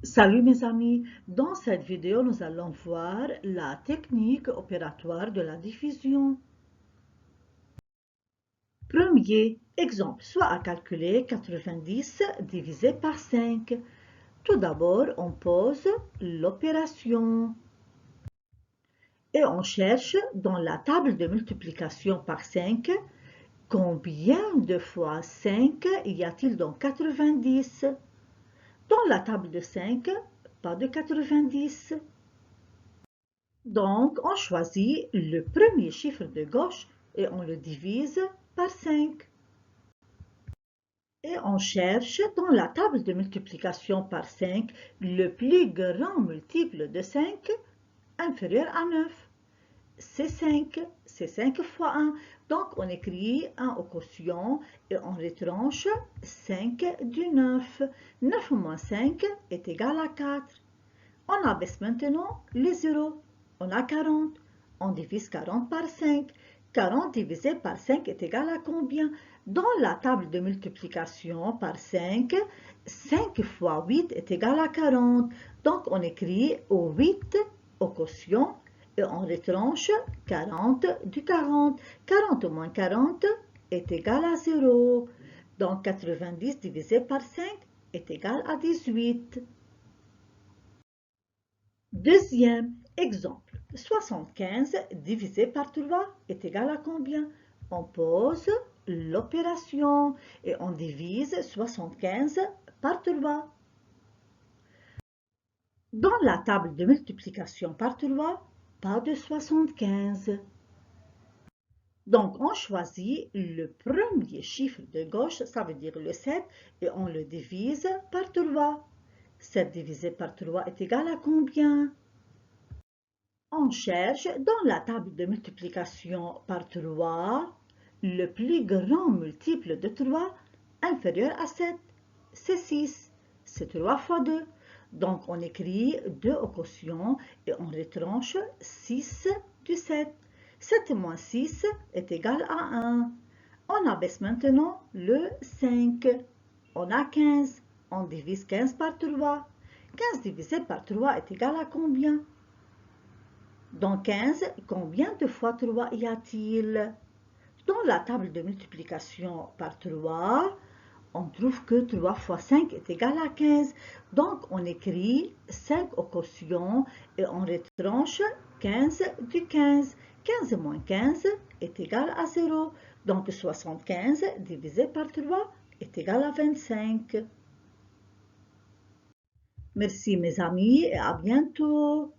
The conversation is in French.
Salut mes amis, dans cette vidéo nous allons voir la technique opératoire de la division. Premier exemple, soit à calculer 90 divisé par 5. Tout d'abord, on pose l'opération et on cherche dans la table de multiplication par 5 combien de fois 5 y a-t-il dans 90. Dans la table de 5, pas de 90. Donc, on choisit le premier chiffre de gauche et on le divise par 5. Et on cherche dans la table de multiplication par 5 le plus grand multiple de 5 inférieur à 9. C'est 5. C'est 5 fois 1. Donc, on écrit 1 au quotient et on retranche 5 du 9. 9 moins 5 est égal à 4. On abaisse maintenant les zéros. On a 40. On divise 40 par 5. 40 divisé par 5 est égal à combien? Dans la table de multiplication par 5, 5 fois 8 est égal à 40. Donc on écrit 8 au quotient et on retranche 40 du 40. 40 moins 40 est égal à 0. Donc 90 divisé par 5 est égal à 18. Deuxième exemple, 75 divisé par 3 est égal à combien? On pose l'opération et on divise 75 par 3. Dans la table de multiplication par 3, pas de 75. Donc, on choisit le premier chiffre de gauche, ça veut dire le 7, et on le divise par 3. 7 divisé par 3 est égal à combien? On cherche dans la table de multiplication par 3 le plus grand multiple de 3 inférieur à 7. C'est 6. C'est 3 fois 2. Donc on écrit 2 au quotient et on retranche 6 du 7. 7 moins 6 est égal à 1. On abaisse maintenant le 5. On a 15. On divise 15 par 3. 15 divisé par 3 est égal à combien? Dans 15, combien de fois 3 y a-t-il? Dans la table de multiplication par 3, on trouve que 3 fois 5 est égal à 15. Donc, on écrit 5 au quotient et on retranche 15 du 15. 15 moins 15 est égal à 0. Donc, 75 divisé par 3 est égal à 25. Merci mes amis et à bientôt.